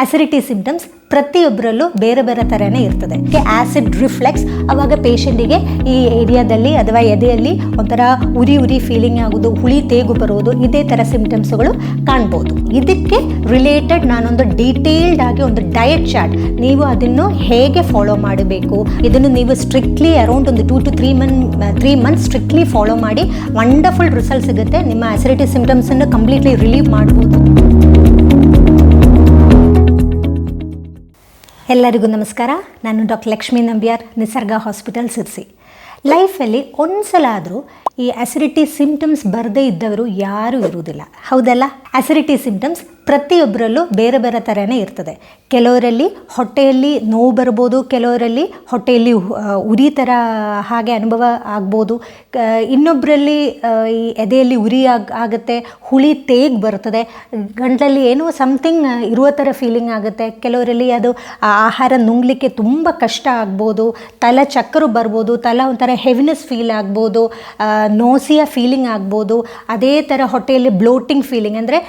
Acidity symptoms ಪ್ರತಿಯೊಬ್ಬರಲ್ಲೂ ಬೇರೆ ಬೇರೆ ಥರನೇ ಇರ್ತದೆ. ಆ್ಯಸಿಡ್ ರಿಫ್ಲೆಕ್ಸ್, ಆವಾಗ ಪೇಷಂಟಿಗೆ ಈ ಏರಿಯಾದಲ್ಲಿ ಅಥವಾ ಎದೆಯಲ್ಲಿ ಒಂಥರ ಉರಿ ಉರಿ ಫೀಲಿಂಗ್ ಆಗೋದು, ಹುಳಿ ತೇಗು ಬರೋದು, ಇದೇ ಥರ ಸಿಂಪ್ಟಮ್ಸ್ಗಳು ಕಾಣ್ಬೋದು. ಇದಕ್ಕೆ ರಿಲೇಟೆಡ್ ನಾನೊಂದು ಡೀಟೇಲ್ಡ್ ಆಗಿ ಒಂದು ಡಯಟ್ ಚಾರ್ಟ್, ನೀವು ಅದನ್ನು ಹೇಗೆ ಫಾಲೋ ಮಾಡಬೇಕು, ಇದನ್ನು ನೀವು ಸ್ಟ್ರಿಕ್ಟ್ಲಿ ಅರೌಂಡ್ ಒಂದು 2 to 3 months ಸ್ಟ್ರಿಕ್ಟ್ಲಿ ಫಾಲೋ ಮಾಡಿ ವಂಡರ್ಫುಲ್ ರಿಸಲ್ಟ್ ಸಿಗುತ್ತೆ. ನಿಮ್ಮ ಅಸಿಡಿಟಿ ಸಿಂಪ್ಟಮ್ಸನ್ನು ಕಂಪ್ಲೀಟ್ಲಿ ರಿಲೀವ್ ಮಾಡ್ಬೋದು. ಎಲ್ಲರಿಗೂ ನಮಸ್ಕಾರ. ನಾನು ಡಾಕ್ಟರ್ ಲಕ್ಷ್ಮೀ ನಂಬ್ಯಾರ್, ನಿಸರ್ಗ ಹಾಸ್ಪಿಟಲ್ ಸಿರ್ಸಿ. ಲೈಫಲ್ಲಿ ಒಂದ್ಸಲ ಆದರೂ ಈ ಅಸಿಡಿಟಿ ಸಿಂಪ್ಟಮ್ಸ್ ಬರದೇ ಇದ್ದವರು ಯಾರೂ ಇರುವುದಿಲ್ಲ, ಹೌದಲ್ಲ? ಅಸಿಡಿಟಿ ಸಿಂಪ್ಟಮ್ಸ್ ಪ್ರತಿಯೊಬ್ಬರಲ್ಲೂ ಬೇರೆ ಬೇರೆ ಥರನೇ ಇರ್ತದೆ. ಕೆಲವರಲ್ಲಿ ಹೊಟ್ಟೆಯಲ್ಲಿ ನೋವು ಬರ್ಬೋದು, ಕೆಲವರಲ್ಲಿ ಹೊಟ್ಟೆಯಲ್ಲಿ ಉರಿ ಥರ ಹಾಗೆ ಅನುಭವ ಆಗ್ಬೋದು, ಇನ್ನೊಬ್ಬರಲ್ಲಿ ಈ ಎದೆಯಲ್ಲಿ ಉರಿ ಆಗುತ್ತೆ, ಹುಳಿ ತೇಗ್ ಬರ್ತದೆ, ಗಂಟಲಲ್ಲಿ ಏನೋ ಸಮಥಿಂಗ್ ಇರುವ ಥರ ಫೀಲಿಂಗ್ ಆಗುತ್ತೆ, ಕೆಲವರಲ್ಲಿ ಅದು ಆಹಾರ ನುಂಗ್ಲಿಕ್ಕೆ ತುಂಬ ಕಷ್ಟ ಆಗ್ಬೋದು, ತಲೆ ಚಕ್ಕರು ಬರ್ಬೋದು, ತಲೆ ಒಂಥರ ಹೆವಿನೆಸ್ ಫೀಲ್ ಆಗ್ಬೋದು, ನೋಸಿಯ ಫೀಲಿಂಗ್ ಆಗ್ಬೋದು, ಅದೇ ಥರ ಹೊಟ್ಟೆಯಲ್ಲಿ ಬ್ಲೋಟಿಂಗ್ ಫೀಲಿಂಗ್ ಅಂದರೆ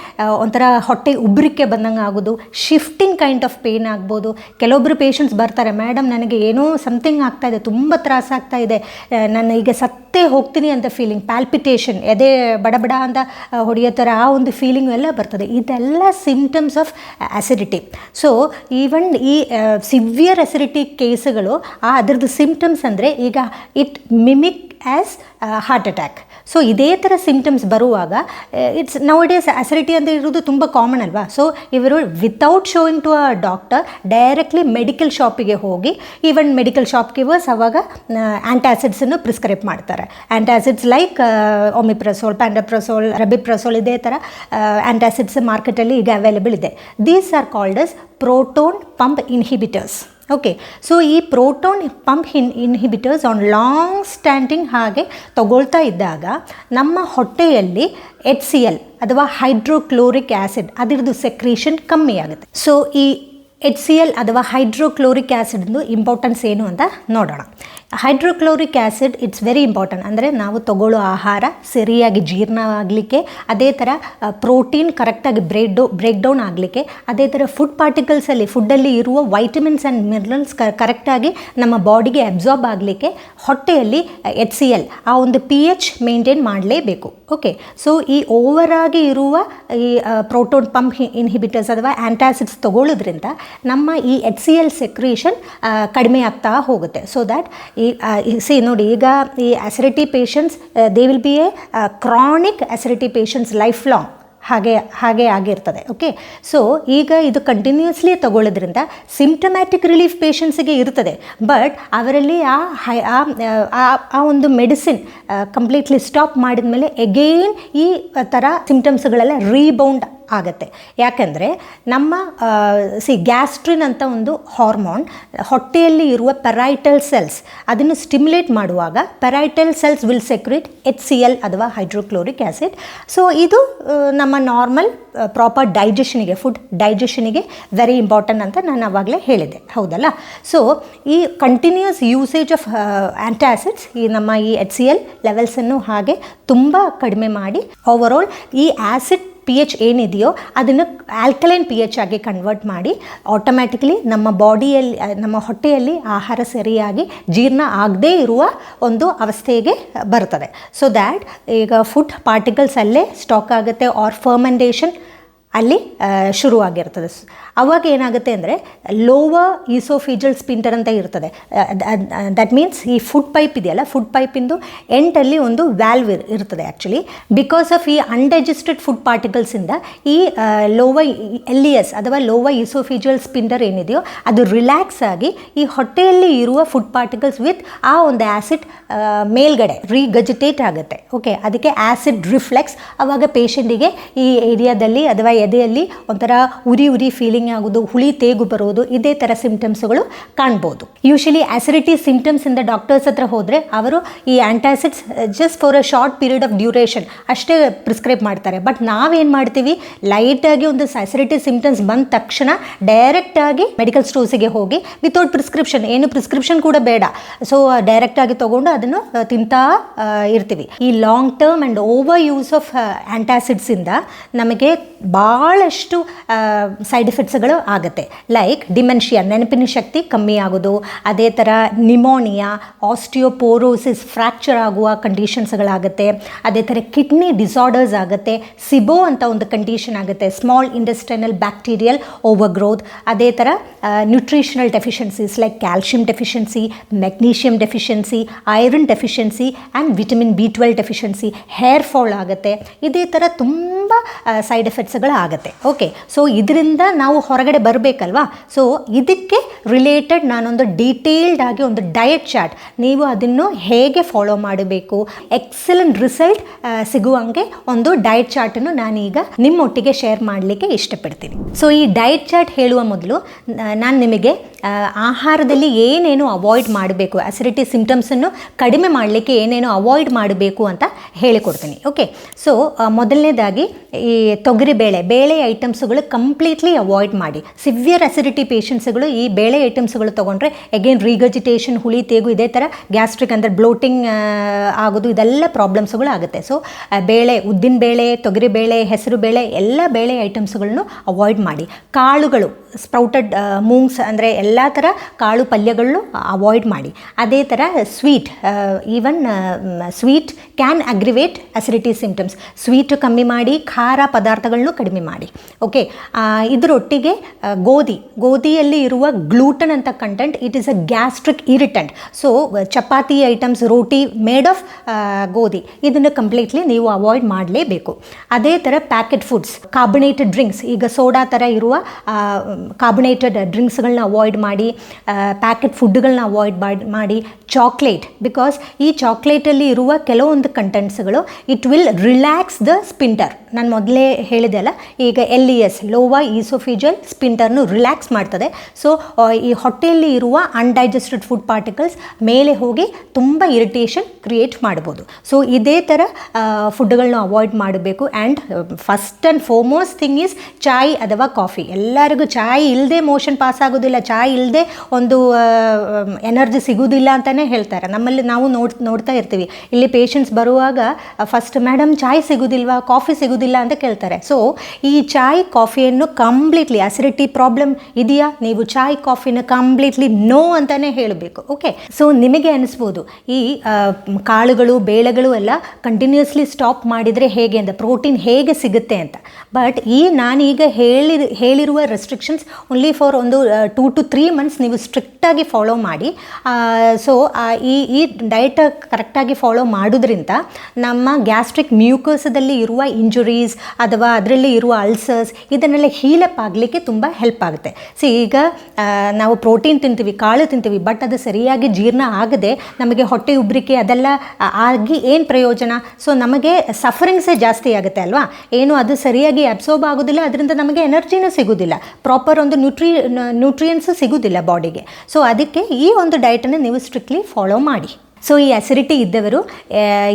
ಒಂಥರ ಹೊಟ್ಟೆ ಉಬ್ರಿಕೆ ಬಂದಂಗೆ ಆಗೋದು, ಶಿಫ್ಟಿಂಗ್ ಕೈಂಡ್ ಆಫ್ ಪೇನ್ ಆಗ್ಬೋದು. ಕೆಲವೊಬ್ಬರು ಪೇಷಂಟ್ಸ್ ಬರ್ತಾರೆ, ಮೇಡಮ್ ನನಗೆ ಏನೋ ಸಮಥಿಂಗ್ ಆಗ್ತಾಯಿದೆ, ತುಂಬ ತ್ರಾಸಾಗ್ತಾ ಇದೆ, ನಾನು ಈಗ ಸತ್ತೇ ಹೋಗ್ತೀನಿ ಅಂತ ಫೀಲಿಂಗ್, ಪ್ಯಾಲ್ಪಿಟೇಷನ್, ಎದೆ ಬಡಬಡ ಅಂತ ಹೊಡೆಯೋ ಥರ ಆ ಒಂದು ಫೀಲಿಂಗು ಎಲ್ಲ ಬರ್ತದೆ. ಇದೆಲ್ಲ symptoms of acidity. So even ಈ ಸಿವಿಯರ್ ಅಸಿಡಿಟಿ ಕೇಸುಗಳು ಅದರದ್ದು ಸಿಂಪ್ಟಮ್ಸ್ ಅಂದರೆ ಈಗ it mimic as heart attack. So ಇದೇ ಥರ ಸಿಂಪ್ಟಮ್ಸ್ ಬರುವಾಗ ಇಟ್ಸ್ ನೌ ಡೇಸ್ ಅಸಿಡಿಟಿ ಅಂತ ಇರೋದು ತುಂಬ ಕಾಮನ್ ಅಲ್ವಾ? ಸೊ ಇವರು without showing to a doctor directly medical ಶಾಪಿಗೆ ಹೋಗಿ, ಈವನ್ ಮೆಡಿಕಲ್ ಶಾಪ್ಗಿವರ್ಸ್ ಅವಾಗ ಆ್ಯಂಟಾಸಿಡ್ಸನ್ನು ಪ್ರಿಸ್ಕ್ರೈಬ್ ಮಾಡ್ತಾರೆ. ಆ್ಯಂಟಾಸಿಡ್ಸ್ ಲೈಕ್ ಒಮಿಪ್ರಸೋಲ್, ಪ್ಯಾಂಡಪ್ರಸೋಲ್, ರಬಿಪ್ರಸೋಲ್, ಇದೇ ಥರ ಆ್ಯಂಟಾಸಿಡ್ಸ್ ಮಾರ್ಕೆಟಲ್ಲಿ ಈಗ ಅವೈಲೇಬಲ್ ಇದೆ. These are called as proton pump inhibitors. Okay, so ಈ proton pump inhibitors on long standing ಹಾಗೆ ತಗೊಳ್ತಾ ಇದ್ದಾಗ ನಮ್ಮ ಹೊಟ್ಟೆಯಲ್ಲಿ HCl ಅಥವಾ ಹೈಡ್ರೋಕ್ಲೋರಿಕ್ ಆ್ಯಸಿಡ್ ಅದರದ್ದು ಸೆಕ್ರೀಷನ್ ಕಮ್ಮಿ ಆಗುತ್ತೆ. ಸೊ ಈ HCl ಅಥವಾ ಹೈಡ್ರೋಕ್ಲೋರಿಕ್ ಆ್ಯಸಿಡ್ದು ಇಂಪಾರ್ಟೆನ್ಸ್ ಏನು ಅಂತ ನೋಡೋಣ. Hydrochloric acid it's very important. ಅಂದರೆ ನಾವು ತಗೊಳ್ಳೋ ಆಹಾರ ಸರಿಯಾಗಿ ಜೀರ್ಣ ಆಗಲಿಕ್ಕೆ, ಅದೇ ಥರ ಪ್ರೋಟೀನ್ ಕರೆಕ್ಟಾಗಿ ಬ್ರೇಕ್ ಡೌನ್ ಆಗಲಿಕ್ಕೆ, ಅದೇ ಥರ ಫುಡ್ ಪಾರ್ಟಿಕಲ್ಸಲ್ಲಿ ಫುಡ್ಡಲ್ಲಿ ಇರುವ ವೈಟಮಿನ್ಸ್ ಆ್ಯಂಡ್ ಮಿನರಲ್ಸ್ ಕರೆಕ್ಟಾಗಿ ನಮ್ಮ ಬಾಡಿಗೆ ಅಬ್ಸಾರ್ಬ್ ಆಗಲಿಕ್ಕೆ ಹೊಟ್ಟೆಯಲ್ಲಿ HCl ಆ ಒಂದು pH ಮೇಂಟೈನ್ ಮಾಡಲೇಬೇಕು. ಓಕೆ, ಸೊ ಈ ಓವರಾಗಿ ಇರುವ ಈ ಪ್ರೋಟೋನ್ ಪಂಪ್ ಇನ್ಹಿಬಿಟರ್ಸ್ ಅಥವಾ ಆ್ಯಂಟಾಸಿಡ್ಸ್ ತಗೊಳ್ಳೋದ್ರಿಂದ ನಮ್ಮ ಈ HCl ಸೆಕ್ರೀಷನ್ ಕಡಿಮೆ ಆಗ್ತಾ ಹೋಗುತ್ತೆ. ಸೊ ದ್ಯಾಟ್ ನೋಡಿ, ಈಗ ಈ acidity patients they will be A chronic acidity patients life long ಹಾಗೆ ಆಗಿರ್ತದೆ. ಓಕೆ, ಸೊ ಈಗ ಇದು ಕಂಟಿನ್ಯೂಸ್ಲಿ ತಗೊಳ್ಳೋದ್ರಿಂದ ಸಿಂಪ್ಟಮ್ಯಾಟಿಕ್ ರಿಲೀಫ್ ಪೇಷಂಟ್ಸಿಗೆ ಇರ್ತದೆ, ಬಟ್ ಅವರಲ್ಲಿ ಆ ಒಂದು ಮೆಡಿಸಿನ್ ಕಂಪ್ಲೀಟ್ಲಿ ಸ್ಟಾಪ್ ಮಾಡಿದ ಮೇಲೆ ಎಗೇನ್ ಈ ಥರ ಸಿಂಪ್ಟಮ್ಸ್ಗಳೆಲ್ಲ ರೀಬೌಂಡ್ ಆಗುತ್ತೆ. ಯಾಕೆಂದರೆ ನಮ್ಮ ಗ್ಯಾಸ್ಟ್ರಿನ್ ಅಂತ ಒಂದು ಹಾರ್ಮೋನ್ ಹೊಟ್ಟೆಯಲ್ಲಿ ಇರುವ ಪೆರೈಟಲ್ ಸೆಲ್ಸ್ ಅದನ್ನು ಸ್ಟಿಮ್ಯುಲೇಟ್ ಮಾಡುವಾಗ parietal cells will secrete HCl ಅಥವಾ ಹೈಡ್ರೋಕ್ಲೋರಿಕ್ ಆ್ಯಸಿಡ್. ಸೊ ಇದು ನಮ್ಮ ನಾರ್ಮಲ್ ಪ್ರಾಪರ್ ಡೈಜೆಷನಿಗೆ, ಫುಡ್ ಡೈಜೆಷನಿಗೆ ವೆರಿ ಇಂಪಾರ್ಟೆಂಟ್ ಅಂತ ನಾನು ಆವಾಗಲೇ ಹೇಳಿದ್ದೆ, ಹೌದಲ್ಲ? ಸೊ ಈ ಕಂಟಿನ್ಯೂಸ್ ಯೂಸೇಜ್ ಆಫ್ ಆ್ಯಂಟಾಸಿಡ್ಸ್ ಈ ನಮ್ಮ ಈ HCl ಲೆವೆಲ್ಸನ್ನು ಹಾಗೆ ತುಂಬ ಕಡಿಮೆ ಮಾಡಿ ಓವರಾಲ್ ಈ ಆ್ಯಸಿಡ್ pH ಏನಿದೆಯೋ ಅದನ್ನು ಆಲ್ಕಲೈನ್ pH ಆಗಿ ಕನ್ವರ್ಟ್ ಮಾಡಿ ಆಟೋಮ್ಯಾಟಿಕಲಿ ನಮ್ಮ ಬಾಡಿಯಲ್ಲಿ, ನಮ್ಮ ಹೊಟ್ಟೆಯಲ್ಲಿ ಆಹಾರ ಸರಿಯಾಗಿ ಜೀರ್ಣ ಆಗದೇ ಇರುವ ಒಂದು ಅವಸ್ಥೆಗೆ ಬರ್ತದೆ. ಸೊ ದ್ಯಾಟ್ ಈಗ ಫುಡ್ ಪಾರ್ಟಿಕಲ್ಸ್ ಅಲ್ಲೇ ಸ್ಟಾಕ್ ಆಗುತ್ತೆ, ಆರ್ ಫರ್ಮೆಂಟೇಷನ್ ಅಲ್ಲಿ ಶುರುವಾಗಿರ್ತದೆ. ಅವಾಗ ಏನಾಗುತ್ತೆ ಅಂದರೆ ಲೋವರ್ ಈಸೋಫಿಜಲ್ ಸ್ಪಿಂಟರ್ ಅಂತ ಇರ್ತದೆ. ದಟ್ ಮೀನ್ಸ್ ಈ ಫುಡ್ ಪೈಪ್ ಇದೆಯಲ್ಲ, ಫುಡ್ ಪೈಪಿಂದು ಎಂಟಲ್ಲಿ ಒಂದು ವ್ಯಾಲ್ವ್ ಇರ್ತದೆ. ಆ್ಯಕ್ಚುಲಿ ಬಿಕಾಸ್ ಆಫ್ ಈ ಅನ್ಡೈಜೆಸ್ಟೆಡ್ ಫುಡ್ ಪಾರ್ಟಿಕಲ್ಸಿಂದ ಈ ಲೋವರ್ LES ಅಥವಾ ಲೋವರ್ ಈಸೋಫಿಜಲ್ ಸ್ಪಿಂಟರ್ ಏನಿದೆಯೋ ಅದು ರಿಲ್ಯಾಕ್ಸ್ ಆಗಿ ಈ ಹೊಟ್ಟೆಯಲ್ಲಿ ಇರುವ ಫುಡ್ ಪಾರ್ಟಿಕಲ್ಸ್ ವಿತ್ ಆ ಒಂದು ಆ್ಯಸಿಡ್ ಮೇಲ್ಗಡೆ ರೀಗಜಿಟೇಟ್ ಆಗುತ್ತೆ. ಓಕೆ, ಅದಕ್ಕೆ ಆ್ಯಸಿಡ್ ರಿಫ್ಲೆಕ್ಸ್. ಆವಾಗ ಪೇಷಂಟಿಗೆ ಈ ಏರಿಯಾದಲ್ಲಿ ಅಥವಾ ಎದೆಯಲ್ಲಿ ಒಂಥರ ಉರಿ ಫೀಲಿಂಗ್ ಆಗೋದು, ಹುಳಿ ತೇಗು ಬರೋದು, ಇದೇ ಥರ ಸಿಂಪ್ಟಮ್ಸ್ಗಳು ಕಾಣ್ಬೋದು. ಯೂಶಲಿ ಅಸಿಡಿಟಿ ಸಿಂಪ್ಟಮ್ಸ್ ಇಂದ ಡಾಕ್ಟರ್ಸ್ ಹತ್ರ ಹೋದರೆ ಅವರು ಈ antacids just for a short period of duration ಅಷ್ಟೇ ಪ್ರಿಸ್ಕ್ರೈಬ್ ಮಾಡ್ತಾರೆ. ಬಟ್ ನಾವೇನು ಮಾಡ್ತೀವಿ, ಲೈಟಾಗಿ ಒಂದು ಅಸಿಡಿಟಿ ಸಿಂಪ್ಟಮ್ಸ್ ಬಂದ ತಕ್ಷಣ ಡೈರೆಕ್ಟಾಗಿ ಮೆಡಿಕಲ್ ಸ್ಟೋರ್ಸಿಗೆ ಹೋಗಿ ವಿತೌಟ್ ಪ್ರಿಸ್ಕ್ರಿಪ್ಷನ್, ಏನು ಪ್ರಿಸ್ಕ್ರಿಪ್ಷನ್ ಕೂಡ ಬೇಡ, ಸೊ ಡೈರೆಕ್ಟಾಗಿ ತೊಗೊಂಡು ಅದನ್ನು ತಿಂತಾ ಇರ್ತೀವಿ. ಈ long term and over use of ಆ್ಯಂಟಾಸಿಡ್ಸಿಂದ ನಮಗೆ ಭಾಳ ಭಾಳಷ್ಟು ಸೈಡ್ ಎಫೆಕ್ಟ್ಸ್ಗಳು ಆಗುತ್ತೆ. ಲೈಕ್ ಡಿಮೆನ್ಷಿಯಾ, ನೆನಪಿನ ಶಕ್ತಿ ಕಮ್ಮಿ ಆಗೋದು, ಅದೇ ಥರ ನಿಮೋನಿಯಾ, ಆಸ್ಟಿಯೋಪೋರೋಸಿಸ್, ಫ್ರ್ಯಾಕ್ಚರ್ ಆಗುವ ಕಂಡೀಷನ್ಸ್ಗಳಾಗುತ್ತೆ, ಅದೇ ಥರ ಕಿಡ್ನಿ ಡಿಸಾರ್ಡರ್ಸ್ ಆಗುತ್ತೆ, ಸಿಬೋ ಅಂತ ಒಂದು ಕಂಡೀಷನ್ ಆಗುತ್ತೆ, ಸ್ಮಾಲ್ ಇಂಟೆಸ್ಟೈನಲ್ ಬ್ಯಾಕ್ಟೀರಿಯಲ್ ಓವರ್ಗ್ರೋತ್, ಅದೇ ಥರ nutritional deficiencies like calcium deficiency, magnesium deficiency, iron deficiency and vitamin B12 deficiency, hair fall ಆಗುತ್ತೆ. ಇದೇ ಥರ ತುಂಬ ಸೈಡ್ ಎಫೆಕ್ಟ್ಸ್ಗಳು ಆಗುತ್ತೆ. ಓಕೆ, ಸೊ ಇದರಿಂದ ನಾವು ಹೊರಗಡೆ ಬರಬೇಕಲ್ವಾ. ಸೊ ಇದಕ್ಕೆ ರಿಲೇಟೆಡ್ ನಾನೊಂದು ಡೀಟೇಲ್ಡ್ ಆಗಿ ಒಂದು ಡಯಟ್ ಚಾರ್ಟ್, ನೀವು ಅದನ್ನು ಹೇಗೆ ಫಾಲೋ ಮಾಡಬೇಕು, ಎಕ್ಸಲೆಂಟ್ ರಿಸಲ್ಟ್ ಸಿಗುವಂಗೆ ಒಂದು ಡಯಟ್ ಚಾರ್ಟನ್ನು ನಾನೀಗ ನಿಮ್ಮೊಟ್ಟಿಗೆ ಶೇರ್ ಮಾಡಲಿಕ್ಕೆ ಇಷ್ಟಪಡ್ತೀನಿ. ಸೊ ಈ ಡಯಟ್ ಚಾರ್ಟ್ ಹೇಳುವ ಮೊದಲು ನಾನು ನಿಮಗೆ ಆಹಾರದಲ್ಲಿ ಏನೇನು ಅವಾಯ್ಡ್ ಮಾಡಬೇಕು, ಅಸಿಡಿಟಿ ಸಿಂಪ್ಟಮ್ಸನ್ನು ಕಡಿಮೆ ಮಾಡಲಿಕ್ಕೆ ಏನೇನು ಅವಾಯ್ಡ್ ಮಾಡಬೇಕು ಅಂತ ಹೇಳಿಕೊಡ್ತೀನಿ. ಓಕೆ, ಸೊ ಮೊದಲನೇದಾಗಿ ಈ ಬೇಳೆ ಐಟಮ್ಸ್ಗಳು ಕಂಪ್ಲೀಟ್ಲಿ ಅವಾಯ್ಡ್ ಮಾಡಿ. ಸಿವಿಯರ್ ಅಸಿಡಿಟಿ ಪೇಷಂಟ್ಸ್ಗಳು ಈ ಬೇಳೆ ಐಟಮ್ಸ್ಗಳು ತೊಗೊಂಡ್ರೆ ಅಗೇನ್ ರೀಗಜಿಟೇಷನ್, ಹುಳಿ ತೇಗು, ಇದೇ ಥರ ಗ್ಯಾಸ್ಟ್ರಿಕ್ ಅಂದರೆ ಬ್ಲೋಟಿಂಗ್ ಆಗೋದು, ಇದೆಲ್ಲ ಪ್ರಾಬ್ಲಮ್ಸ್ಗಳು ಆಗುತ್ತೆ. ಸೊ ಬೇಳೆ, ಉದ್ದಿನ ಬೇಳೆ, ತೊಗರಿಬೇಳೆ, ಹೆಸರು ಬೇಳೆ, ಎಲ್ಲ ಬೇಳೆ ಐಟಮ್ಸ್ಗಳನ್ನು ಅವಾಯ್ಡ್ ಮಾಡಿ. ಕಾಳುಗಳು, ಸ್ಪ್ರೌಟೆಡ್ ಮೂಂಗ್ಸ್ ಅಂದರೆ ಎಲ್ಲ ಥರ ಕಾಳು ಪಲ್ಯಗಳನ್ನು ಅವಾಯ್ಡ್ ಮಾಡಿ. ಅದೇ ಥರ sweet, even sweet can aggravate acidity symptoms. Sweet ಕಮ್ಮಿ ಮಾಡಿ, ಖಾರ ಪದಾರ್ಥಗಳನ್ನು ಕಡಿಮೆ ಮಾಡಿ. ಓಕೆ, ಇದರೊಟ್ಟಿಗೆ ಗೋಧಿಯಲ್ಲಿ ಇರುವ ಗ್ಲೂಟನ್ ಅಂತ content, it is a gastric irritant. So chapati items, roti made of ಗೋಧಿ, ಇದನ್ನು ಕಂಪ್ಲೀಟ್ಲಿ ನೀವು ಅವಾಯ್ಡ್ ಮಾಡಲೇಬೇಕು. ಅದೇ ಥರ ಪ್ಯಾಕೆಟ್ ಫುಡ್ಸ್, ಕಾರ್ಬನೇಟೆಡ್ ಡ್ರಿಂಕ್ಸ್, ಈಗ ಸೋಡಾ ಥರ ಇರುವ ಕಾರ್ಬನೇಟೆಡ್ ಡ್ರಿಂಕ್ಸ್ಗಳನ್ನ ಅವಾಯ್ಡ್ ಮಾಡಿ, ಪ್ಯಾಕೆಟ್ ಫುಡ್ಗಳನ್ನ ಅವಾಯ್ಡ್ ಮಾಡಿ. ಚಾಕ್ಲೇಟ್, ಬಿಕಾಸ್ ಈ ಚಾಕ್ಲೇಟಲ್ಲಿ ಇರುವ ಕೆಲವೊಂದು ಕಂಟೆಂಟ್ಸ್ಗಳು it will relax the sphincter. ನಾನು ಮೊದಲೇ ಹೇಳಿದೆ ಅಲ್ಲ, ಈಗ LES, ಲೋವಾ ಈಸೋಫಿಜಲ್ ಸ್ಪಿಂಟರ್ನು ರಿಲ್ಯಾಕ್ಸ್ ಮಾಡ್ತದೆ. ಸೊ ಈ ಹೊಟ್ಟೆಯಲ್ಲಿ ಇರುವ ಅನ್ಡೈಜೆಸ್ಟೆಡ್ ಫುಡ್ ಪಾರ್ಟಿಕಲ್ಸ್ ಮೇಲೆ ಹೋಗಿ ತುಂಬ ಇರಿಟೇಷನ್ ಕ್ರಿಯೇಟ್ ಮಾಡ್ಬೋದು. ಸೊ ಇದೇ ಥರ ಫುಡ್ಗಳನ್ನ ಅವಾಯ್ಡ್ ಮಾಡಬೇಕು. And first and foremost thing is chai ಅಥವಾ ಕಾಫಿ. ಎಲ್ಲರಿಗೂ ಚಾಯ್ ಇಲ್ಲದೆ ಮೋಷನ್ ಪಾಸ್ ಆಗೋದಿಲ್ಲ, ಚಾಯ್ ಇಲ್ಲದೆ ಒಂದು ಎನರ್ಜಿ ಸಿಗೋದಿಲ್ಲ ಅಂತಲೇ ಹೇಳ್ತಾರೆ. ನಮ್ಮಲ್ಲಿ ನಾವು ನೋಡ್ತಾ ಇರ್ತೀವಿ. ಇಲ್ಲಿ ಪೇಷಂಟ್ಸ್ ಬರುವಾಗ ಫಸ್ಟ್ ಮೇಡಮ್ ಚಾಯ್ ಸಿಗೋದಿಲ್ವಾ, ಕಾಫಿ ಸಿಗೋದಿಲ್ಲ ಅಂತ ಕೇಳ್ತಾರೆ. ಸೊ ಈ ಚಾಯ್ ಕಾಫಿಯನ್ನು ಕಂಪ್ಲೀಟ್ಲಿ, ಅಸಿಡಿಟಿ ಪ್ರಾಬ್ಲಮ್ ಇದೆಯಾ, ನೀವು ಚಾಯ್ ಕಾಫಿನ ಕಂಪ್ಲೀಟ್ಲಿ ನೋ ಅಂತಲೇ ಹೇಳಬೇಕು. ಓಕೆ, ಸೊ ನಿಮಗೆ ಅನಿಸ್ಬೋದು ಈ ಕಾಳುಗಳು ಬೇಳೆಗಳು ಎಲ್ಲ ಕಂಟಿನ್ಯೂಸ್ಲಿ ಸ್ಟಾಪ್ ಮಾಡಿದರೆ ಹೇಗೆ ಅಂತ, ಪ್ರೋಟೀನ್ ಹೇಗೆ ಸಿಗುತ್ತೆ ಅಂತ. ಬಟ್ ನಾನೀಗ ಹೇಳಿರುವ ರೆಸ್ಟ್ರಿಕ್ಷನ್ಸ್ ಓನ್ಲಿ ಫಾರ್ ಒಂದು 2 to 3 months ನೀವು ಸ್ಟ್ರಿಕ್ಟಾಗಿ ಫಾಲೋ ಮಾಡಿ. ಸೊ ಈ ಡಯಟ್ ಕರೆಕ್ಟಾಗಿ ಫಾಲೋ ಮಾಡೋದ್ರಿಂದ ನಮ್ಮ ಗ್ಯಾಸ್ಟ್ರಿಕ್ ಮ್ಯೂಕಸದಲ್ಲಿ ಇರುವ ಇಂಜುರೀಸ್ ಅಥವಾ ಅದರಲ್ಲಿ ಇರುವ ಅಲ್ಸರ್ಸ್ ಇದನ್ನೆಲ್ಲ ಹೀಲಪ್ ಆಗಲಿಕ್ಕೆ ತುಂಬ ಹೆಲ್ಪ್ ಆಗುತ್ತೆ. ಸೊ ಈಗ ನಾವು ಪ್ರೋಟೀನ್ ತಿಂತೀವಿ, ಕಾಳು ತಿಂತೀವಿ, ಬಟ್ ಅದು ಸರಿಯಾಗಿ ಜೀರ್ಣ ಆಗದೆ ನಮಗೆ ಹೊಟ್ಟೆ ಉಬ್ರಿಕೆ ಅದೆಲ್ಲ ಆಗಿ ಏನು ಪ್ರಯೋಜನ? ಸೊ ನಮಗೆ ಸಫರಿಂಗ್ಸೇ ಜಾಸ್ತಿ ಆಗುತ್ತೆ ಅಲ್ವಾ. ಏನು ಅದು ಸರಿಯಾಗಿ ಅಬ್ಸರ್ಬ್ ಆಗೋದಿಲ್ಲ, ಅದರಿಂದ ನಮಗೆ ಎನರ್ಜಿನೂ ಸಿಗೋದಿಲ್ಲ, ಪ್ರಾಪರ್ ಒಂದು ನ್ಯೂಟ್ರಿಯೆಂಟ್ಸು ಸಿಗೋದಿಲ್ಲ ಬಾಡಿಗೆ. ಸೊ ಅದಕ್ಕೆ ಈ ಒಂದು ಡಯಟನ್ನು ನೀವು ಸ್ಟ್ರಿಕ್ಟ್ಲಿ ಫಾಲೋ ಮಾಡಿ. ಸೊ ಈ ಅಸಿಡಿಟಿ ಇದ್ದವರು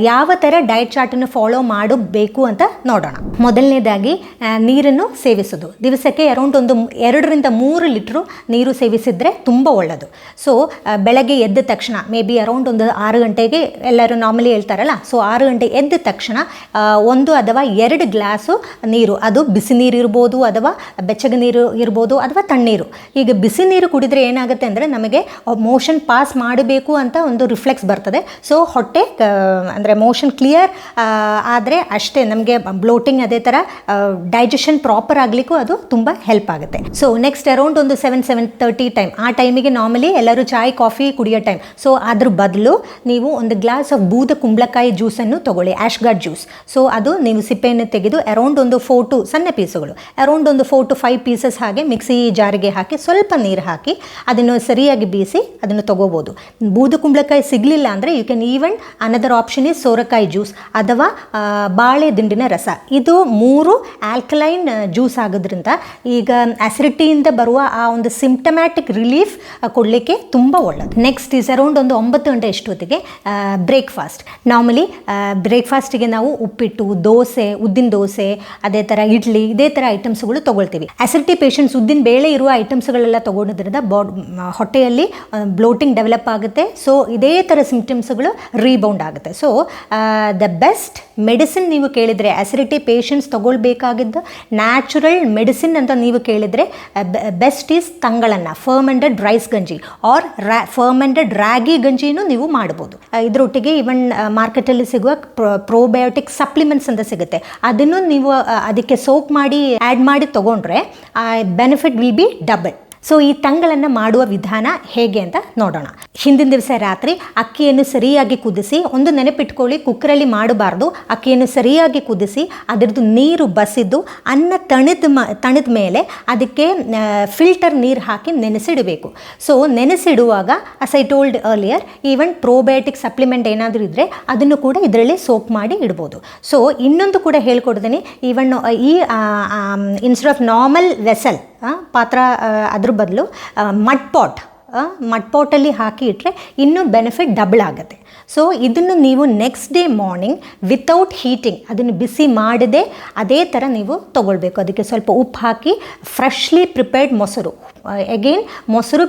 ಯಾವ ಥರ ಡಯಟ್ ಚಾರ್ಟನ್ನು ಫಾಲೋ ಮಾಡಬೇಕು ಅಂತ ನೋಡೋಣ. ಮೊದಲನೇದಾಗಿ ನೀರನ್ನು ಸೇವಿಸೋದು. ದಿವಸಕ್ಕೆ ಅರೌಂಡ್ ಒಂದು 2 to 3 ಲೀಟ್ರು ನೀರು ಸೇವಿಸಿದರೆ ತುಂಬ ಒಳ್ಳೆಯದು. ಸೊ ಬೆಳಗ್ಗೆ ಎದ್ದ ತಕ್ಷಣ ಮೇ ಬಿ ಅರೌಂಡ್ ಒಂದು 6 ಗಂಟೆಗೆ ಎಲ್ಲರೂ ನಾರ್ಮಲಿ ಹೇಳ್ತಾರಲ್ಲ, ಸೊ 6 ಗಂಟೆ ಎದ್ದ ತಕ್ಷಣ 1 ಅಥವಾ 2 ಗ್ಲಾಸು ನೀರು, ಅದು ಬಿಸಿ ನೀರು ಇರ್ಬೋದು ಅಥವಾ ಬೆಚ್ಚಗೆ ನೀರು ಇರ್ಬೋದು ಅಥವಾ ತಣ್ಣೀರು. ಈಗ ಬಿಸಿ ನೀರು ಕುಡಿದರೆ ಏನಾಗುತ್ತೆ ಅಂದರೆ ನಮಗೆ ಮೋಷನ್ ಪಾಸ್ ಮಾಡಬೇಕು ಅಂತ ಒಂದು ರಿಫ್ಲೆಕ್ಸ್ ಬರ್ತದೆ. ಸೊ ಹೊಟ್ಟೆ ಅಂದರೆ ಮೋಷನ್ ಕ್ಲಿಯರ್ ಆದರೆ ಅಷ್ಟೇ ನಮಗೆ ಬ್ಲೋಟಿಂಗ್ ಅದೇ ಥರ ಡೈಜೆಷನ್ ಪ್ರಾಪರ್ ಆಗಲಿಕ್ಕೂ ಅದು ತುಂಬ ಹೆಲ್ಪ್ ಆಗುತ್ತೆ. ಸೊ ನೆಕ್ಸ್ಟ್ ಅರೌಂಡ್ ಒಂದು 7-7:30 ಟೈಮ್, ಆ ಟೈಮಿಗೆ ನಾರ್ಮಲಿ ಎಲ್ಲರೂ ಚಾಯ್ ಕಾಫಿ ಕುಡಿಯೋ ಟೈಮ್. ಸೊ ಅದ್ರ ಬದಲು ನೀವು ಒಂದು ಗ್ಲಾಸ್ ಆಫ್ ಬೂದ ಕುಂಬಳಕಾಯಿ ಜ್ಯೂಸನ್ನು ತೊಗೊಳ್ಳಿ, ಆಶ್ಗಾರ್ಡ್ ಜ್ಯೂಸ್. ಸೊ ಅದು ನೀವು ಸಿಪ್ಪೆಯನ್ನು ತೆಗೆದು ಅರೌಂಡ್ ಒಂದು 4 to ಸಣ್ಣ ಪೀಸುಗಳು, ಅರೌಂಡ್ ಒಂದು 4 to 5 ಪೀಸಸ್ ಹಾಗೆ ಮಿಕ್ಸಿ ಜಾರಿಗೆ ಹಾಕಿ ಸ್ವಲ್ಪ ನೀರು ಹಾಕಿ ಅದನ್ನು ಸರಿಯಾಗಿ ಬೀಸಿ ಅದನ್ನು ತೊಗೋಬೋದು. ಬೂದ ಕುಂಬಳಕಾಯಿ ಸಿಗಲಿಲ್ಲ ಅಂದರೆ you can even another option is ಸೋರೆಕಾಯಿ ಜ್ಯೂಸ್ ಅಥವಾ ಬಾಳೆ ದಿಂಡಿನ ರಸ. ಇದು 3 ಆಲ್ಕಲೈನ್ ಜ್ಯೂಸ್ ಆಗೋದ್ರಿಂದ ಈಗ ಅಸಿಡಿಟಿಯಿಂದ ಬರುವ ಆ ಒಂದು ಸಿಂಪ್ಟಮ್ಯಾಟಿಕ್ ರಿಲೀಫ್ ಕೊಡಲಿಕ್ಕೆ ತುಂಬ ಒಳ್ಳೆಯದು. ನೆಕ್ಸ್ಟ್ ಈಸ್ ಅರೌಂಡ್ ಒಂದು 9 ಗಂಟೆ ಅಷ್ಟೊತ್ತಿಗೆ ಬ್ರೇಕ್ಫಾಸ್ಟ್. ನಾರ್ಮಲಿ ಬ್ರೇಕ್ಫಾಸ್ಟಿಗೆ ನಾವು ಉಪ್ಪಿಟ್ಟು, ದೋಸೆ, ಉದ್ದಿನ ದೋಸೆ, ಅದೇ ಥರ ಇಡ್ಲಿ, ಇದೇ ಥರ ಐಟಮ್ಸ್ಗಳು ತೊಗೊಳ್ತೀವಿ. ಅಸಿಡಿಟಿ ಪೇಷಂಟ್ಸ್ ಉದ್ದಿನ ಬೇಳೆ ಇರುವ ಐಟಮ್ಸ್ಗಳೆಲ್ಲ ತೊಗೊಳೋದ್ರಿಂದ ಹೊಟ್ಟೆಯಲ್ಲಿ ಬ್ಲೋಟಿಂಗ್ ಡೆವಲಪ್ ಆಗುತ್ತೆ. ಸೊ ಇದೇ ಥರ ಸಿಂಪ್ಟಮ್ಸ್ಗಳು ರೀಬೌಂಡ್ ಆಗುತ್ತೆ. ಸೊ ದ ಬೆಸ್ಟ್ ಮೆಡಿಸಿನ್ ನೀವು ಕೇಳಿದರೆ, ಅಸಿಡಿಟಿ ಪೇಷಂಟ್ಸ್ ತೊಗೊಳ್ಬೇಕಾಗಿದ್ದು ನ್ಯಾಚುರಲ್ ಮೆಡಿಸಿನ್ ಅಂತ ನೀವು ಕೇಳಿದರೆ ಬೆಸ್ಟ್ ಈಸ್ ತಂಗಳನ್ನ, ಫರ್ಮೆಂಟೆಡ್ ರೈಸ್ ಗಂಜಿ ಆರ್ ಫರ್ಮೆಂಟೆಡ್ ರಾಗಿ ಗಂಜಿನೂ ನೀವು ಮಾಡ್ಬೋದು. ಇದರೊಟ್ಟಿಗೆ ಇವನ್ ಮಾರ್ಕೆಟಲ್ಲಿ ಸಿಗುವ ಪ್ರೋಬಯೋಟಿಕ್ ಸಪ್ಲಿಮೆಂಟ್ಸ್ ಅಂತ ಸಿಗುತ್ತೆ, ಅದನ್ನು ನೀವು ಅದಕ್ಕೆ ಸೋಕ್ ಮಾಡಿ ಆ್ಯಡ್ ಮಾಡಿ ತೊಗೊಂಡ್ರೆ benefit will be double. So ಈ ತಂಗಳನ್ನು ಮಾಡುವ ವಿಧಾನ ಹೇಗೆ ಅಂತ ನೋಡೋಣ. ಹಿಂದಿನ ದಿವಸ ರಾತ್ರಿ ಅಕ್ಕಿಯನ್ನು ಸರಿಯಾಗಿ ಕುದಿಸಿ, ಒಂದು ನೆನಪಿಟ್ಕೊಳ್ಳಿ, ಕುಕ್ಕರಲ್ಲಿ ಮಾಡಬಾರ್ದು, ಅಕ್ಕಿಯನ್ನು ಸರಿಯಾಗಿ ಕುದಿಸಿ ಅದರದ್ದು ನೀರು ಬಸಿದ್ದು ಅನ್ನ ತಣಿದ ಮೇಲೆ ಅದಕ್ಕೆ ಫಿಲ್ಟರ್ ನೀರು ಹಾಕಿ ನೆನೆಸಿಡಬೇಕು. ಸೊ ನೆನೆಸಿಡುವಾಗ as I told earlier, even probiotic supplement ಏನಾದರೂ ಇದ್ದರೆ ಅದನ್ನು ಕೂಡ ಇದರಲ್ಲಿ ಸೋಕ್ ಮಾಡಿ ಇಡ್ಬೋದು. ಸೊ ಇನ್ನೊಂದು ಕೂಡ ಹೇಳ್ಕೊಡ್ತೀನಿ, ಈವನ್ ಈ ಇನ್ಸ್ಟೆಡ್ ಆಫ್ ನಾರ್ಮಲ್ ವೆಸಲ್ ಪಾತ್ರ ಅದ್ರ ಬದಲು ಮಡ್ ಪಾಟಲ್ಲಿ ಹಾಕಿ ಇಟ್ಟರೆ ಇನ್ನೂ ಬೆನಿಫಿಟ್ ಡಬಲ್ ಆಗುತ್ತೆ. ಸೊ ಇದನ್ನು ನೀವು next day morning without heating, ಅದನ್ನು ಬಿಸಿ ಮಾಡದೆ ಅದೇ ಥರ ನೀವು ತೊಗೊಳ್ಬೇಕು. ಅದಕ್ಕೆ ಸ್ವಲ್ಪ ಉಪ್ಪು ಹಾಕಿ ಫ್ರೆಶ್ಲಿ ಪ್ರಿಪೇರ್ಡ್ ಮೊಸರು, ಅಗೇನ್ ಮೊಸರು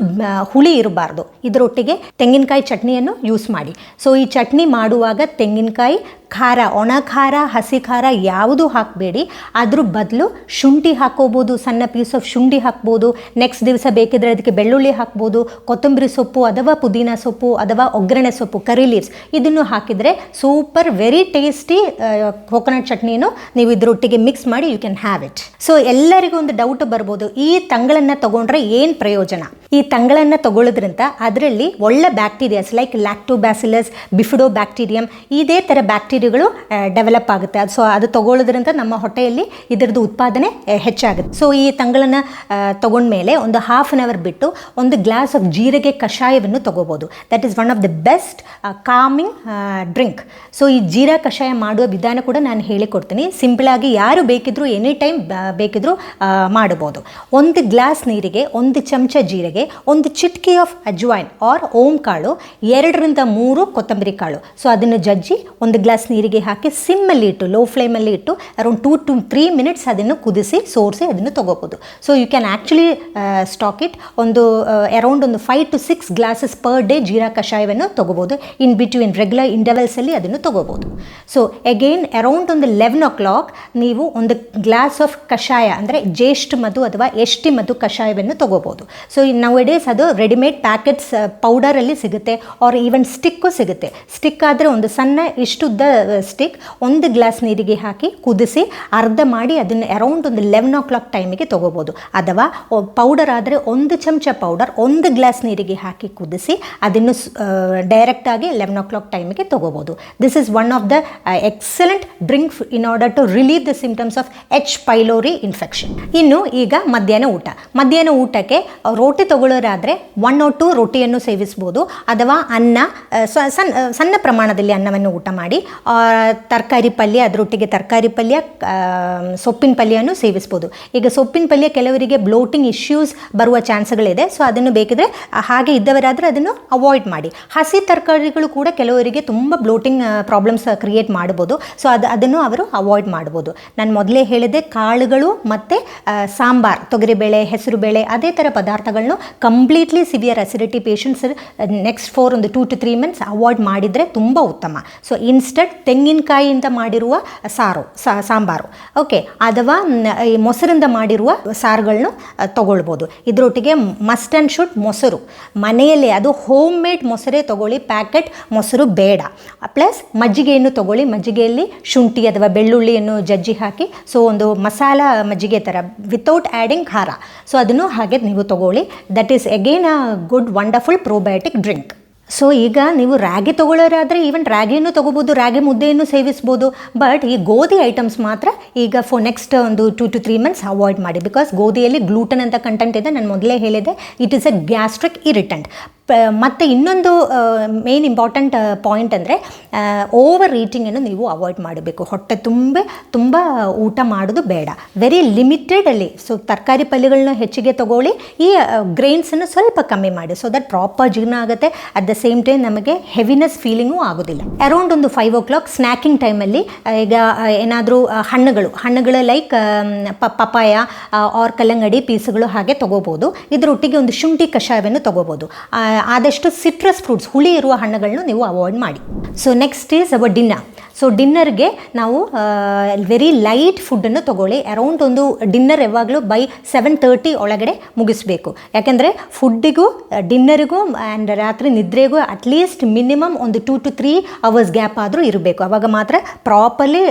ಹುಳಿ ಇರಬಾರ್ದು, ಇದರೊಟ್ಟಿಗೆ ತೆಂಗಿನಕಾಯಿ ಚಟ್ನಿಯನ್ನು ಯೂಸ್ ಮಾಡಿ. ಸೊ ಈ ಚಟ್ನಿ ಮಾಡುವಾಗ ತೆಂಗಿನಕಾಯಿ ಖಾರ, ಒಣ ಖಾರ, ಹಸಿ ಖಾರ ಯಾವುದೂ ಹಾಕಬೇಡಿ. ಅದ್ರ ಬದಲು ಶುಂಠಿ ಹಾಕೋಬೋದು, ಸಣ್ಣ ಪೀಸ್ ಆಫ್ ಶುಂಠಿ ಹಾಕ್ಬೋದು. ನೆಕ್ಸ್ಟ್ ದಿವಸ ಬೇಕಿದ್ರೆ ಅದಕ್ಕೆ ಬೆಳ್ಳುಳ್ಳಿ ಹಾಕ್ಬೋದು, ಕೊತ್ತಂಬರಿ ಸೊಪ್ಪು ಅಥವಾ ಪುದೀನ ಸೊಪ್ಪು ಅಥವಾ ಒಗ್ಗರಣೆ ಸೊಪ್ಪು, ಕರಿ ಲೀವ್ಸ್, ಇದನ್ನು ಹಾಕಿದರೆ ಸೂಪರ್ ವೆರಿ ಟೇಸ್ಟಿ ಕೋಕೋನಟ್ ಚಟ್ನಿಯನ್ನು ನೀವು ಇದರೊಟ್ಟಿಗೆ ಮಿಕ್ಸ್ ಮಾಡಿ you can have it. So ಎಲ್ಲರಿಗೂ ಒಂದು ಡೌಟ್ ಬರ್ಬೋದು, ಈ ತಂಗಳನ್ನು ತಗೊಂಡ್ರೆ ಏನು ಪ್ರಯೋಜನ? ಈ ತಂಗಳನ್ನು ತಗೊಳ್ಳೋದ್ರಿಂದ ಅದರಲ್ಲಿ ಒಳ್ಳೆ bacterias like lactobacillus, bifido bacterium, ಇದೇ ಥರ ಬ್ಯಾಕ್ಟೀರಿಯಾಗಳು ಡೆವಲಪ್ ಆಗುತ್ತೆ. ಸೊ ಅದು ತಗೊಳ್ಳೋದ್ರಿಂದ ನಮ್ಮ ಹೊಟ್ಟೆಯಲ್ಲಿ ಇದರದ್ದು ಉತ್ಪಾದನೆ ಹೆಚ್ಚಾಗುತ್ತೆ. ಸೊ ಈ ತಂಗಳನ್ನು ತಗೊಂಡ್ಮೇಲೆ ಒಂದು ಹಾಫ್ ಆನ್ ಅವರ್ ಬಿಟ್ಟು ಒಂದು ಗ್ಲಾಸ್ ಆಫ್ ಜೀರಿಗೆ ಕಷಾಯವನ್ನು ತಗೋಬೋದು. That is one of the best coming drink. So ಈ ಜೀರಾ ಕಷಾಯ ಮಾಡುವ ವಿಧಾನ ಕೂಡ ನಾನು ಹೇಳಿಕೊಡ್ತೀನಿ. ಸಿಂಪಲಾಗಿ ಯಾರು ಬೇಕಿದ್ರೂ ಎನಿ ಟೈಮ್ ಬೇಕಿದ್ರೂ ಮಾಡ್ಬೋದು. ಒಂದು ಗ್ಲಾಸ್ ನೀರಿಗೆ ಒಂದು ಚಮಚ ಜೀರಿಗೆ, ಒಂದು ಚಿಟಿಕೆ ಆಫ್ ಅಜ್ವೈನ್ ಆರ್ ಓಂ ಕಾಳು, 2ರಿಂದ 3 ಕೊತ್ತಂಬರಿ ಕಾಳು. ಸೊ ಅದನ್ನು ಜಜ್ಜಿ ಒಂದು ಗ್ಲಾಸ್ ನೀರಿಗೆ ಹಾಕಿ ಸಿಮ್ಮಲ್ಲಿ ಇಟ್ಟು, ಲೋ ಫ್ಲೇಮಲ್ಲಿ ಇಟ್ಟು ಅರೌಂಡ್ 2 to 3 ಮಿನಿಟ್ಸ್ ಅದನ್ನು ಕುದಿಸಿ ಸೋರಿಸಿ ಅದನ್ನು ತೊಗೋಬೋದು. So you can actually stock it. Around 5 to 6 glasses per day ಜೀರಾ ಕಷಾಯವನ್ನು ತೊಗೋಬೋದು. ಇನ್ ಬಿಟ್ವೀನ್ ರೆಗ್ಯುಲರ್ ಇಂಟರ್ವಲ್ಸಲ್ಲಿ ಅದನ್ನು ತೊಗೋಬೋದು. ಸೊ ಅಗೇನ್ ಅರೌಂಡ್ 11 o'clock ನೀವು ಒಂದು ಗ್ಲಾಸ್ ಆಫ್ ಕಷಾಯ ಅಂದರೆ ಜ್ಯೇಷ್ಠ ಮಧು ಅಥವಾ ಎಷ್ಟಿ ಮಧು ಕಷಾಯವನ್ನು ತೊಗೋಬೋದು. ಸೊ ನೌ ಡೇಸ್ ಅದು ರೆಡಿಮೇಡ್ ಪ್ಯಾಕೆಟ್ಸ್ ಪೌಡರಲ್ಲಿ ಸಿಗುತ್ತೆ, ಆರ್ ಈವನ್ ಸ್ಟಿಕ್ಕು ಸಿಗುತ್ತೆ. ಸ್ಟಿಕ್ ಆದರೆ ಒಂದು ಸಣ್ಣ ಇಷ್ಟುದ್ದ ಸ್ಟಿಕ್ ಒಂದು ಗ್ಲಾಸ್ ನೀರಿಗೆ ಹಾಕಿ ಕುದಿಸಿ ಅರ್ಧ ಮಾಡಿ ಅದನ್ನು ಅರೌಂಡ್ 11 o'clock ಟೈಮಿಗೆ ತೊಗೋಬೋದು. ಅಥವಾ ಪೌಡರ್ ಆದರೆ ಒಂದು ಚಮಚ ಪೌಡರ್ ಒಂದು ಗ್ಲಾಸ್ ನೀರಿಗೆ ಹಾಕಿ ಕುದಿಸಿ ಅದನ್ನು ಡೈರೆಕ್ಟಾಗಿ 11 o'clock ಟೈಮಿಗೆ ತೊಗೋಬೋದು. This is one of the excellent drink in order to relieve the symptoms of H. pylori infection. ಇನ್ನು ಈಗ ಮಧ್ಯಾಹ್ನ ಊಟಕ್ಕೆ ರೋಟಿ ತಗೊಳ್ಳೋರಾದರೆ 1 or 2 ರೊಟ್ಟಿಯನ್ನು ಸೇವಿಸ್ಬೋದು, ಅಥವಾ ಅನ್ನ, ಸಣ್ಣ ಪ್ರಮಾಣದಲ್ಲಿ ಅನ್ನವನ್ನು ಊಟ ಮಾಡಿ, ತರಕಾರಿ ಪಲ್ಯ, ಅದರೊಟ್ಟಿಗೆ ತರಕಾರಿ ಪಲ್ಯ, ಸೊಪ್ಪಿನ ಪಲ್ಯವನ್ನು ಸೇವಿಸ್ಬೋದು. ಈಗ ಸೊಪ್ಪಿನ ಪಲ್ಯ ಕೆಲವರಿಗೆ ಬ್ಲೋಟಿಂಗ್ ಇಶ್ಯೂಸ್ ಬರುವ ಚಾನ್ಸ್ಗಳಿದೆ. ಸೊ ಅದನ್ನು ಬೇಕಿದ್ರೆ ಹಾಗೆ ಇದ್ದವರಾದರೆ ಅದನ್ನು ಅವಾಯ್ಡ್ ಮಾಡಿ. ಹಸಿ ತರಕಾರಿಗಳು ಕೂಡ ಕೆಲವರಿಗೆ ತುಂಬ ಬ್ಲೋಟಿಂಗ್ ಪ್ರಾಬ್ಲಮ್ಸ್ ಕ್ರಿಯೇಟ್ ಮಾಡ್ಬೋದು. ಸೊ ಅದನ್ನು ಅವರು ಅವಾಯ್ಡ್ ಮಾಡ್ಬೋದು. ನಾನು ಮೊದಲೇ ಹೇಳಿದೆ, ಕಾಳುಗಳು ಮತ್ತು ಸಾಂಬಾರ್, ತೊಗರಿಬೇಳೆ, ಹೆಸರುಬೇಳೆ, ಅದೇ ಥರ ಪದಾರ್ಥಗಳನ್ನು completely severe acidity patients next for ಒಂದು 2 to 3 months ಅವಾಯ್ಡ್ ಮಾಡಿದರೆ ತುಂಬ ಉತ್ತಮ. ಸೊ ಇನ್ಸ್ಟೆಡ್ ತೆಂಗಿನಕಾಯಿಯಿಂದ ಮಾಡಿರುವ ಸಾಂಬಾರು, ಓಕೆ, ಅಥವಾ ಈ ಮೊಸರಿಂದ ಮಾಡಿರುವ ಸಾರುಗಳನ್ನ ತೊಗೊಳ್ಬೋದು. ಇದರೊಟ್ಟಿಗೆ ಮಸ್ಟ್ ಆ್ಯಂಡ್ ಶುಡ್ ಮೊಸರು ಮನೆಯಲ್ಲೇ, ಅದು ಹೋಮ್ ಮೇಡ್ ಮೊಸರೇ ತೊಗೊಳ್ಳಿ, ಪ್ಯಾಕೆಟ್ ಮೊಸರು ಬೇಡ. ಪ್ಲಸ್ ಮಜ್ಜಿಗೆಯನ್ನು ತೊಗೊಳ್ಳಿ, ಮಜ್ಜಿಗೆಯಲ್ಲಿ ಶುಂಠಿ ಅಥವಾ ಬೆಳ್ಳುಳ್ಳಿಯನ್ನು ಜಜ್ಜಿ ಹಾಕಿ, ಸೊ ಒಂದು ಮಸಾಲ ಮಜ್ಜಿಗೆ ಥರ ವಿತೌಟ್ ಆ್ಯಡಿಂಗ್ ಖಾರ. ಸೊ ಅದನ್ನು ಹಾಗೆ ನೀವು ತೊಗೊಳ್ಳಿ. That is again a good wonderful probiotic drink. So ಈಗ ನೀವು ರಾಗಿ ತೊಗೊಳ್ಳೋರಾದರೆ ಈವನ್ ರಾಗಿಯನ್ನು ತೊಗೋಬೋದು, ರಾಗಿ ಮುದ್ದೆಯನ್ನು ಸೇವಿಸ್ಬೋದು. ಬಟ್ ಈ ಗೋಧಿ ಐಟಮ್ಸ್ ಮಾತ್ರ ಈಗ ಫಾರ್ ನೆಕ್ಸ್ಟ್ ಒಂದು 2 to 3 months ಅವಾಯ್ಡ್ ಮಾಡಿ. ಬಿಕಾಸ್ ಗೋಧಿಯಲ್ಲಿ ಗ್ಲೂಟನ್ ಅಂತ ಕಂಟೆಂಟ್ ಇದೆ, ನಾನು ಮೊದಲೇ ಹೇಳಿದೆ, it is A gastric irritant. ಮತ್ತು ಇನ್ನೊಂದು ಮೇನ್ ಇಂಪಾರ್ಟೆಂಟ್ ಪಾಯಿಂಟ್ ಅಂದರೆ ಓವರ್ ಈಟಿಂಗನ್ನು ನೀವು ಅವಾಯ್ಡ್ ಮಾಡಬೇಕು. ಹೊಟ್ಟೆ ತುಂಬ ಊಟ ಮಾಡೋದು ಬೇಡ, ವೆರಿ ಲಿಮಿಟೆಡಲ್ಲಿ. ಸೊ ತರಕಾರಿ ಪಲ್ಯಗಳನ್ನ ಹೆಚ್ಚಿಗೆ ತೊಗೊಳ್ಳಿ, ಈ ಗ್ರೈನ್ಸನ್ನು ಸ್ವಲ್ಪ ಕಮ್ಮಿ ಮಾಡಿ, ಸೊ ದಟ್ ಪ್ರಾಪರ್ ಜೀರ್ಣ ಆಗುತ್ತೆ. ಅಟ್ ದ ಸೇಮ್ ಟೈಮ್ ನಮಗೆ ಹೆವಿನೆಸ್ ಫೀಲಿಂಗು ಆಗೋದಿಲ್ಲ. ಅರೌಂಡ್ ಒಂದು 5 o'clock ಸ್ನ್ಯಾಕಿಂಗ್ ಟೈಮಲ್ಲಿ ಈಗ ಏನಾದರೂ ಹಣ್ಣುಗಳು ಲೈಕ್ ಪಪಾಯ ಆರ್ ಕಲ್ಲಂಗಡಿ ಪೀಸ್ಗಳು ಹಾಗೆ ತೊಗೋಬೋದು. ಇದರೊಟ್ಟಿಗೆ ಒಂದು ಶುಂಠಿ ಕಷಾಯವನ್ನು ತೊಗೋಬೋದು. ಆದಷ್ಟು ಸಿಟ್ರಸ್ ಫ್ರೂಟ್ಸ್, ಹುಳಿ ಇರುವ ಹಣ್ಣುಗಳನ್ನು ನೀವು ಅವಾಯ್ಡ್ ಮಾಡಿ. So next is our dinner. So ಡಿನ್ನರ್ಗೆ ನಾವು ವೆರಿ ಲೈಟ್ ಫುಡ್ಡನ್ನು ತೊಗೊಳ್ಳಿ. ಅರೌಂಡ್ ಒಂದು ಡಿನ್ನರ್ ಯಾವಾಗಲೂ ಬೈ 7:30 ಒಳಗಡೆ ಮುಗಿಸ್ಬೇಕು. ಯಾಕೆಂದರೆ ಫುಡ್ಡಿಗೂ ಡಿನ್ನರಿಗೂ ಆ್ಯಂಡ್ ರಾತ್ರಿ ನಿದ್ರೆಗೂ ಅಟ್ಲೀಸ್ಟ್ ಮಿನಿಮಮ್ ಒಂದು 2 to 3 hours ಗ್ಯಾಪ್ ಆದರೂ ಇರಬೇಕು. ಆವಾಗ ಮಾತ್ರ ಪ್ರಾಪರ್ಲಿ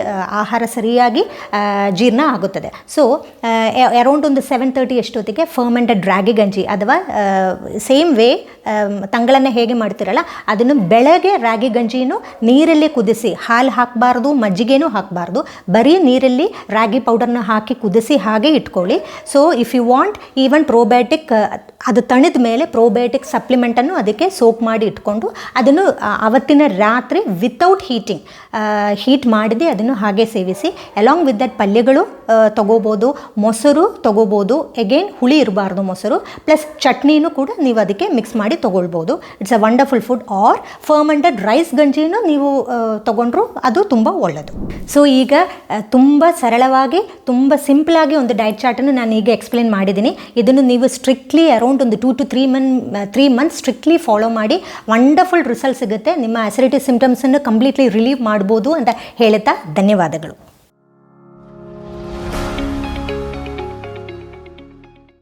ಆಹಾರ ಸರಿಯಾಗಿ ಜೀರ್ಣ ಆಗುತ್ತದೆ. ಸೊ ಅರೌಂಡ್ ಒಂದು 7:30 ಎಷ್ಟೊತ್ತಿಗೆ ಫರ್ಮೆಂಟೆಡ್ ರಾಗಿ ಗಂಜಿ ಅಥವಾ ಸೇಮ್ ವೇ ತಂಗಳನ್ನು ಹೇಗೆ ಮಾಡ್ತಿರಲ್ಲ ಅದನ್ನು ಬೆಳಗ್ಗೆ ರಾಗಿ ಗಂಜಿಯನ್ನು ನೀರಲ್ಲಿ ಕುದಿಸಿ, ಹಾಲು ಹಾಕಬಾರ್ದು, ಮಜ್ಜಿಗೆನೂ ಹಾಕಬಾರ್ದು, ಬರೀ ನೀರಲ್ಲಿ ರಾಗಿ ಪೌಡರ್ನ ಹಾಕಿ ಕುದಿಸಿ ಹಾಗೆ ಇಟ್ಕೊಳ್ಳಿ. So if you want even probiotic, ಅದು ತಣಿದ ಮೇಲೆ ಪ್ರೋಬಯೋಟಿಕ್ ಸಪ್ಲಿಮೆಂಟನ್ನು ಅದಕ್ಕೆ ಸೋಪ್ ಮಾಡಿ ಇಟ್ಕೊಂಡು ಅದನ್ನು ಅವತ್ತಿನ ರಾತ್ರಿ ವಿತೌಟ್ ಹೀಟ್ ಮಾಡಿದೆ ಅದನ್ನು ಹಾಗೆ ಸೇವಿಸಿ. ಅಲಾಂಗ್ ವಿತ್ ದಟ್ ಪಲ್ಯಗಳು ತೊಗೋಬೋದು, ಮೊಸರು ತೊಗೋಬೋದು, ಎಗೇನ್ ಹುಳಿ ಇರಬಾರ್ದು ಮೊಸರು, ಪ್ಲಸ್ ಚಟ್ನಿನೂ ಕೂಡ ನೀವು ಅದಕ್ಕೆ ಮಿಕ್ಸ್ ಮಾಡಿ ತೊಗೊಳ್ಬೋದು. It's a wonderful food. Or fermented rice ಗಂಜಿನೂ ನೀವು ತೊಗೊಂಡ್ರು ಅದು ತುಂಬ ಒಳ್ಳೆಯದು. ಸೊ ಈಗ ತುಂಬ ಸರಳವಾಗಿ ತುಂಬ ಸಿಂಪಲಾಗಿ ಒಂದು ಡಯಟ್ ಚಾರ್ಟನ್ನು ನಾನು ಈಗ ಎಕ್ಸ್ಪ್ಲೇನ್ ಮಾಡಿದ್ದೀನಿ. ಇದನ್ನು ನೀವು ಸ್ಟ್ರಿಕ್ಟ್ಲಿ ಅರೌಂಡ್ ಒಂದು 2 to 3 months ಸ್ಟ್ರಿಕ್ಟ್ಲಿ ಫಾಲೋ ಮಾಡಿ ವಂಡರ್ಫುಲ್ ರಿಸಲ್ಟ್ ಸಿಗುತ್ತೆ. ನಿಮ್ಮ ಅಸಿಡಿಟಿ ಸಿಂಪ್ಟಮ್ಸನ್ನು ಕಂಪ್ಲೀಟ್ಲಿ ರಿಲೀವ್ ಮಾಡ್ಬೋದು ಅಂತ ಹೇಳುತ್ತಾ ಧನ್ಯವಾದಗಳು.